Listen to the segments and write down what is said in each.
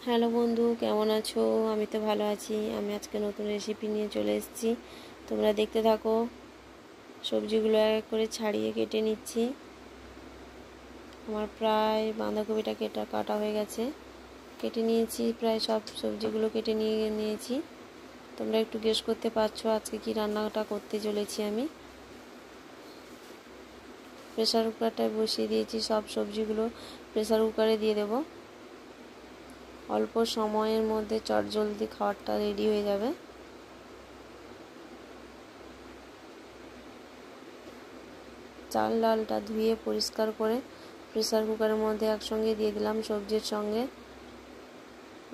Hello বন্ধু, কেমন আছো? আমি তো ভালো আছি। আমি আজকে নতুন রেসিপি নিয়ে চলে এসেছি, তোমরা দেখতে থাকো। সবজিগুলো এক করে ছাড়িয়ে কেটে নিচ্ছি। আমার প্রায় বাঁধাকপিটা কাটা হয়ে গেছে, কেটে নিয়েছি। প্রায় সব সবজিগুলো কেটে নিয়েছি। তোমরা একটু গেস করতে পারছো আজকে কি রান্নাটা করতে চলেছি। আমি প্রেসার কুকারটায় বসিয়ে দিয়েছি, সব সবজিগুলো প্রেসার কুকারে দিয়ে দেবো। অল্প সময়ের মধ্যে চটজলদি খাবারটা রেডি হয়ে যাবে। চাল ডালটা ধুয়ে পরিষ্কার করে প্রেসার কুকারের মধ্যে একসঙ্গে দিয়ে দিলাম সবজির সঙ্গে।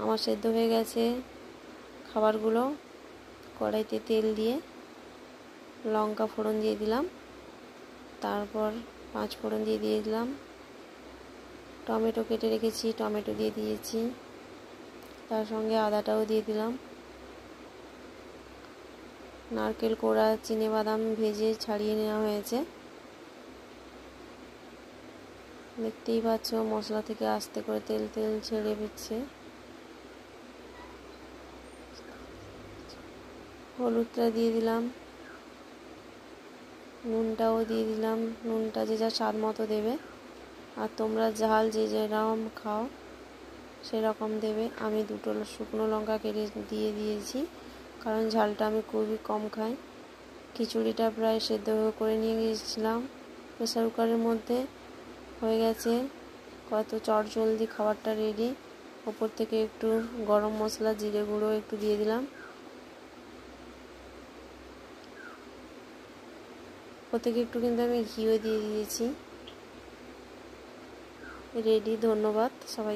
আমার সেদ্ধ হয়ে গেছে খাবারগুলো। কড়াইতে তেল দিয়ে লঙ্কা ফোড়ন দিয়ে দিলাম, তারপর 5 ফোড়ন দিয়ে দিলাম। টমেটো কেটে রেখেছি, টমেটো দিয়ে দিয়েছি। তার সঙ্গে আদাটাও দিয়ে দিলাম। নারকেল কোড়া চিনেবাদাম ভেজে ছাড়িয়ে নেওয়া হয়েছে। দেখতেই পাচ্ছ মশলা থেকে আস্তে করে তেল ছেড়ে দিচ্ছে। হলুদটা দিয়ে দিলাম, নুনটাও দিয়ে দিলাম। নুনটা যে যা স্বাদ মতো দেবে, আর তোমরা ঝাল যে যেরকম খাও সেরকম দেবে। আমি 2টো শুকনো লঙ্কা কেটে দিয়ে দিয়েছি, কারণ ঝালটা আমি খুবই কম খাই। খিচুড়িটা প্রায় সেদ্ধ করে নিয়ে গিয়েছিলাম প্রেসার কুকারের মধ্যে, হয়ে গেছে। কত চটজলদি খাবারটা রেডি। ওপর থেকে একটু গরম মশলা জিরে গুঁড়ো একটু দিয়ে দিলাম। ওপর থেকে একটু কিন্তু আমি ঘিও দিয়ে দিয়েছি। রেডি। ধন্যবাদ সবাই।